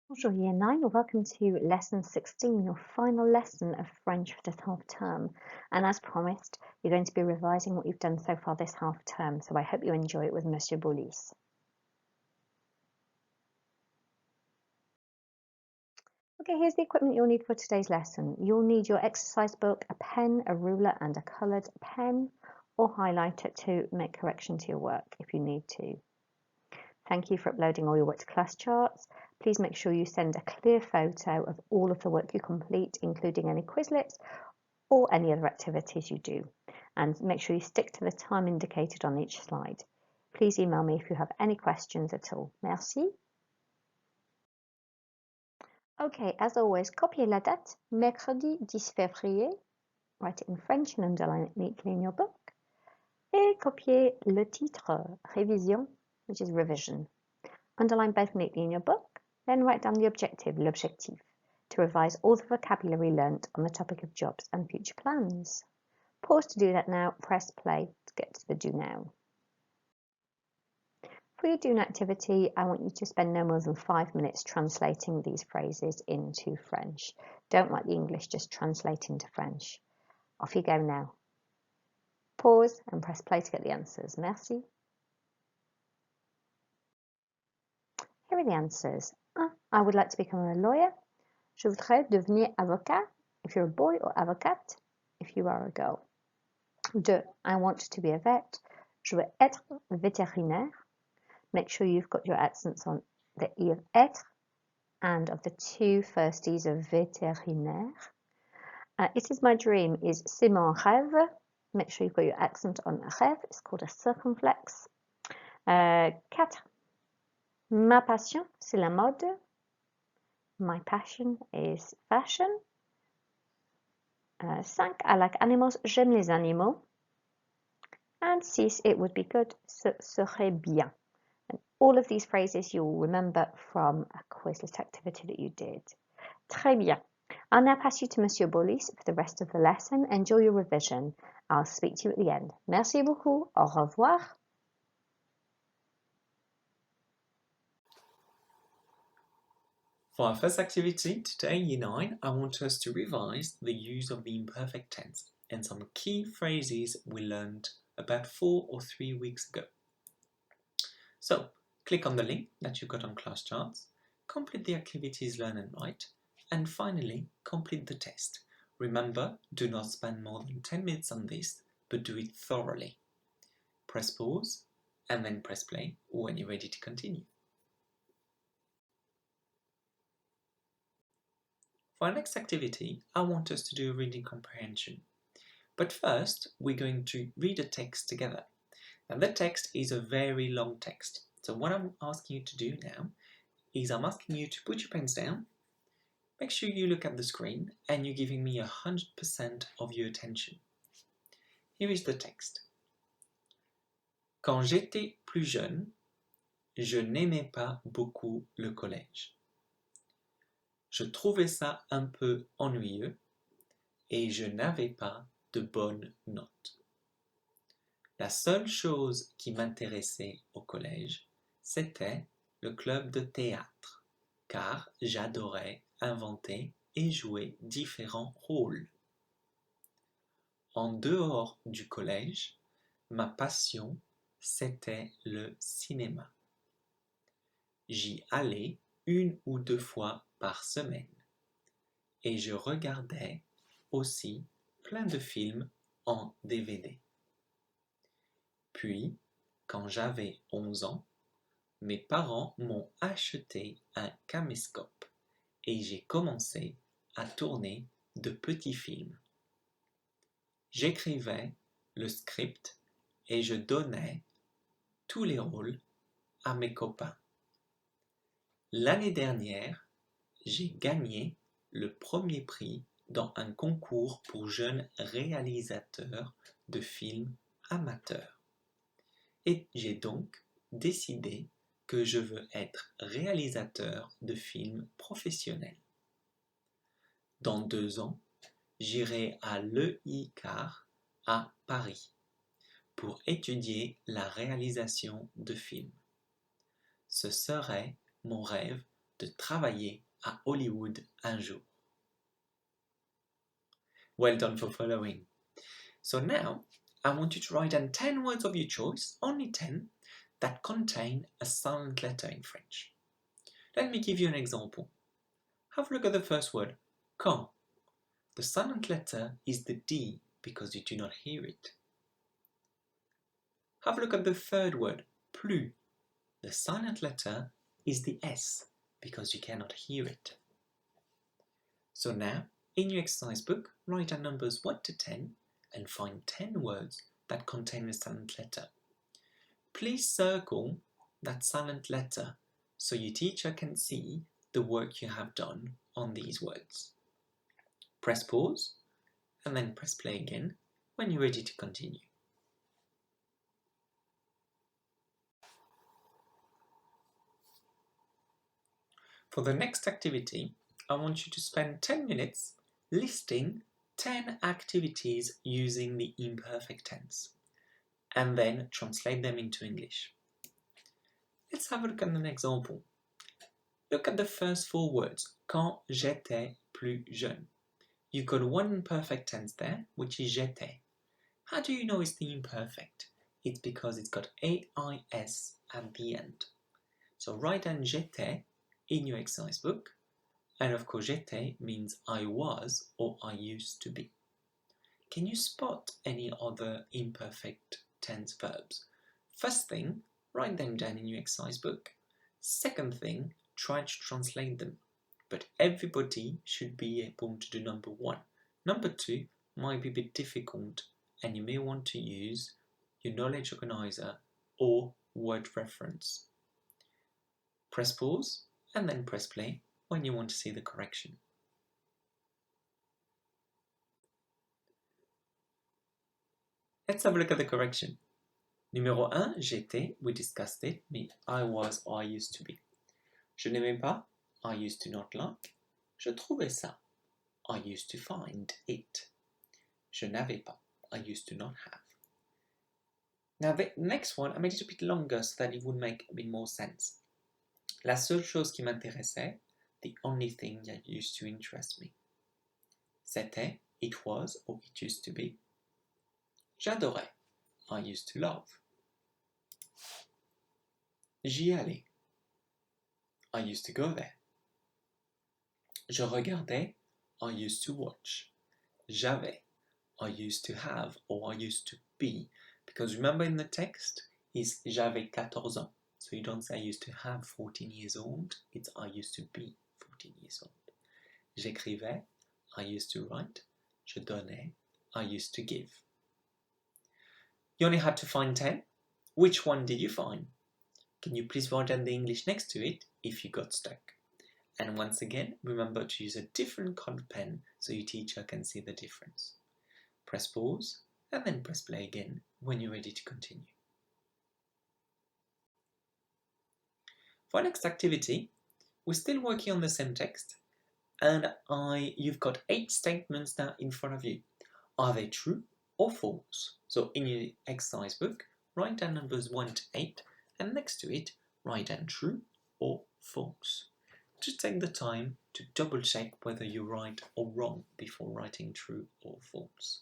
Bonjour Year 9, welcome to Lesson 16, your final lesson of French for this half term. And as promised, you're going to be revising what you've done so far this half term, so I hope you enjoy it with Monsieur Bolis. Okay, here's the equipment you'll need for today's lesson. You'll need your exercise book, a pen, a ruler and a coloured pen or highlighter to make correction to your work if you need to. Thank you for uploading all your work to class charts. Please make sure you send a clear photo of all of the work you complete, including any Quizlets or any other activities you do. And make sure you stick to the time indicated on each slide. Please email me if you have any questions at all. Merci. Okay, as always, copiez la date, mercredi 10 février. Write it in French and underline it neatly in your book. Et copiez le titre, révision, which is revision. Underline both neatly in your book, then write down the objective, l'objectif, to revise all the vocabulary learnt on the topic of jobs and future plans. Pause to do that now, press play to get to the do now. For your do now activity, I want you to spend no more than 5 minutes translating these phrases into French. Don't like the English, just translate into French. Off you go now. Pause and press play to get the answers. Merci. Here are the answers. 1. I would like to become a lawyer. Je voudrais devenir avocat if you're a boy, or avocate if you are a girl. 2. I want to be a vet. Je veux être vétérinaire. Make sure you've got your accents on the E of être and of the two first E's of vétérinaire. It is my dream is c'est mon rêve. Make sure you've got your accent on rêve. It's called a circumflex. 4. Ma passion, c'est la mode. My passion is fashion. 5. I like animals. J'aime les animaux. And 6. It would be good. Ce serait bien. And all of these phrases you'll remember from a Quizlet activity that you did. Très bien. I'll now pass you to Monsieur Bolis for the rest of the lesson. Enjoy your revision. I'll speak to you at the end. Merci beaucoup. Au revoir. For our first activity today, Year 9, I want us to revise the use of the imperfect tense and some key phrases we learned about 4 or 3 weeks ago. So, click on the link that you got on class charts, complete the activities learn and write, and finally, complete the test. Remember, do not spend more than 10 minutes on this, but do it thoroughly. Press pause, and then press play when you're ready to continue. For our next activity, I want us to do a reading comprehension. But first, we're going to read a text together. Now, the text is a very long text. So what I'm asking you to do now is I'm asking you to put your pens down, make sure you look at the screen, and you're giving me 100% of your attention. Here is the text. Quand j'étais plus jeune, je n'aimais pas beaucoup le collège. Je trouvais ça un peu ennuyeux et je n'avais pas de bonnes notes. La seule chose qui m'intéressait au collège, c'était le club de théâtre, car j'adorais inventer et jouer différents rôles. En dehors du collège, ma passion, c'était le cinéma. J'y allais 1 ou 2 fois par semaine et je regardais aussi plein de films en DVD. Puis, quand j'avais 11 ans, mes parents m'ont acheté un caméscope et j'ai commencé à tourner de petits films. J'écrivais le script et je donnais tous les rôles à mes copains. L'année dernière, j'ai gagné le premier prix dans un concours pour jeunes réalisateurs de films amateurs. Et j'ai donc décidé que je veux être réalisateur de films professionnels. Dans 2 ans, j'irai à l'EICAR à Paris pour étudier la réalisation de films. Ce serait mon rêve de travailler à Hollywood un jour. Well done for following. So now, I want you to write down 10 words of your choice, only 10, that contain a silent letter in French. Let me give you an example. Have a look at the first word, quand. The silent letter is the D because you do not hear it. Have a look at the third word, plus. The silent letter is the S because you cannot hear it. So now, in your exercise book, write down numbers 1 to 10 and find 10 words that contain a silent letter. Please circle that silent letter so your teacher can see the work you have done on these words. Press pause and then press play again when you're ready to continue. For the next activity, I want you to spend 10 minutes listing 10 activities using the imperfect tense and then translate them into English. Let's have a look at an example. Look at the first 4 words, quand j'étais plus jeune. You've got one imperfect tense there, which is j'étais. How do you know it's the imperfect? It's because it's got AIS at the end. So write down j'étais in your exercise book, and of course j'étais means I was or I used to be. Can you spot any other imperfect tense verbs? First thing, write them down in your exercise book. Second thing, try to translate them. But everybody should be able to do number 1. Number 2 might be a bit difficult and you may want to use your knowledge organizer or word reference. Press pause and then press play when you want to see the correction. Let's have a look at the correction. Numéro 1, j'étais, we discussed it, me, I was or I used to be. Je n'aimais pas, I used to not like. Je trouvais ça, I used to find it. Je n'avais pas, I used to not have. Now the next one, I made it a bit longer so that it would make a bit more sense. La seule chose qui m'intéressait, the only thing that used to interest me. C'était, it was, or it used to be. J'adorais, I used to love. J'y allais, I used to go there. Je regardais, I used to watch. J'avais, I used to have or I used to be. Because remember in the text, it's j'avais 14 ans. So you don't say I used to have 14 years old, it's I used to be 14 years old. J'écrivais, I used to write. Je donnais, I used to give. You only had to find 10. Which one did you find? Can you please write down the English next to it if you got stuck? And once again, remember to use a different colored pen so your teacher can see the difference. Press pause and then press play again when you're ready to continue. For our next activity, we're still working on the same text and you've got 8 statements now in front of you. Are they true or false? So in your exercise book, write down numbers 1 to 8 and next to it, write down true or false. Just take the time to double check whether you're right or wrong before writing true or false.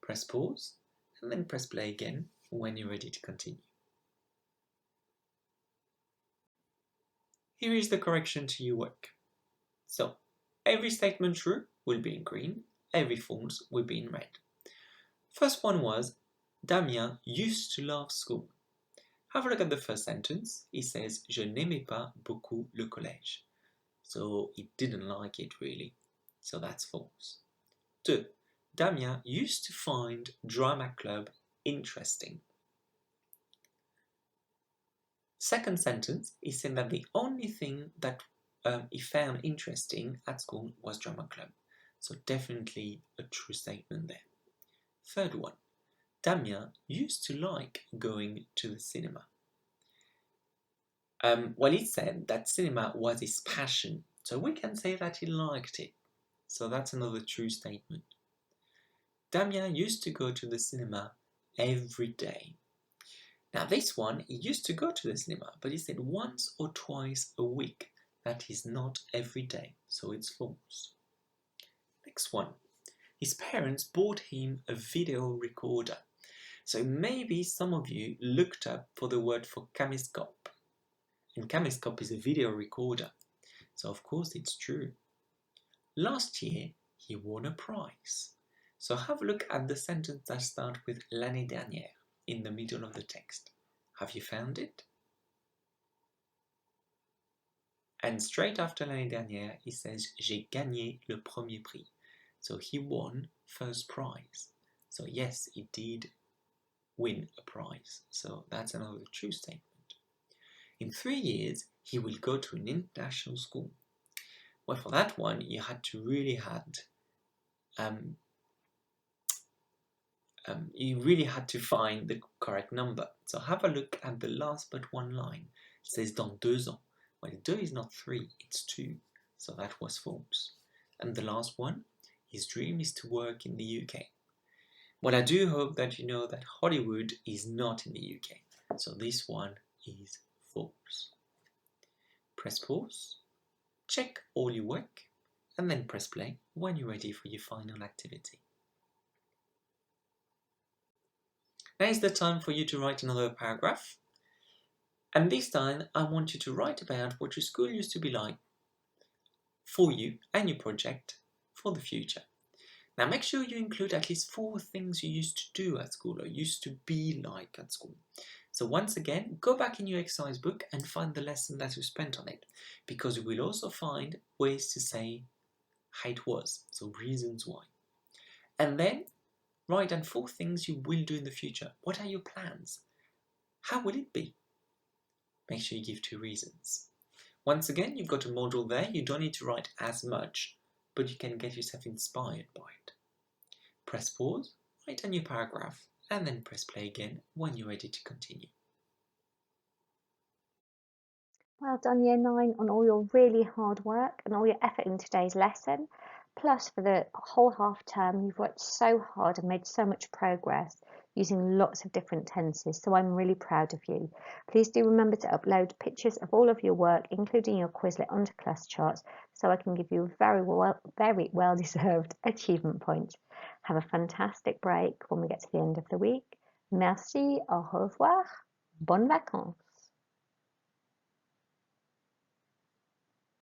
Press pause and then press play again when you're ready to continue. Here is the correction to your work. So, every statement true will be in green, every false will be in red. First one was, Damien used to love school. Have a look at the first sentence. He says, Je n'aimais pas beaucoup le collège. So he didn't like it really. So that's false. 2. Damien used to find drama club interesting. Second sentence, he said that the only thing that he found interesting at school was drama club. So definitely a true statement there. Third one, Damien used to like going to the cinema. Well, he said that cinema was his passion, so we can say that he liked it. So that's another true statement. Damien used to go to the cinema every day. Now this one, he used to go to the cinema, but he said once or twice a week. That is not every day, so it's false. Next one. His parents bought him a video recorder. So maybe some of you looked up for the word for caméscope. And caméscope is a video recorder. So of course it's true. Last year, he won a prize. So have a look at the sentence that starts with l'année dernière in the middle of the text. Have you found it? And straight after l'année dernière, he says, j'ai gagné le premier prix. So he won first prize. So yes, he did win a prize. So that's another true statement. In 3 years, he will go to an international school. Well, for that one, you had to really find the correct number. So have a look at the last but one line. It says dans 2 ans. Well, 2 is not 3, it's 2. So that was false. And the last one, his dream is to work in the UK. Well, I do hope that you know that Hollywood is not in the UK. So this one is false. Press pause, check all your work, and then press play when you're ready for your final activity. Now is the time for you to write another paragraph. And this time, I want you to write about what your school used to be like for you and your project for the future. Now make sure you include at least 4 things you used to do at school or used to be like at school. So once again, go back in your exercise book and find the lesson that you spent on it, because you will also find ways to say how it was, so reasons why. And then write down 4 things you will do in the future. What are your plans? How will it be? Make sure you give 2 reasons. Once again, you've got a model there. You don't need to write as much, but you can get yourself inspired by it. Press pause, write a new paragraph, and then press play again when you're ready to continue. Well done, Year 9, on all your really hard work and all your effort in today's lesson. Plus, for the whole half term, you've worked so hard and made so much progress using lots of different tenses, so I'm really proud of you. Please do remember to upload pictures of all of your work, including your Quizlet, onto class charts, so I can give you a very well-deserved achievement point. Have a fantastic break when we get to the end of the week. Merci, au revoir, bonnes vacances.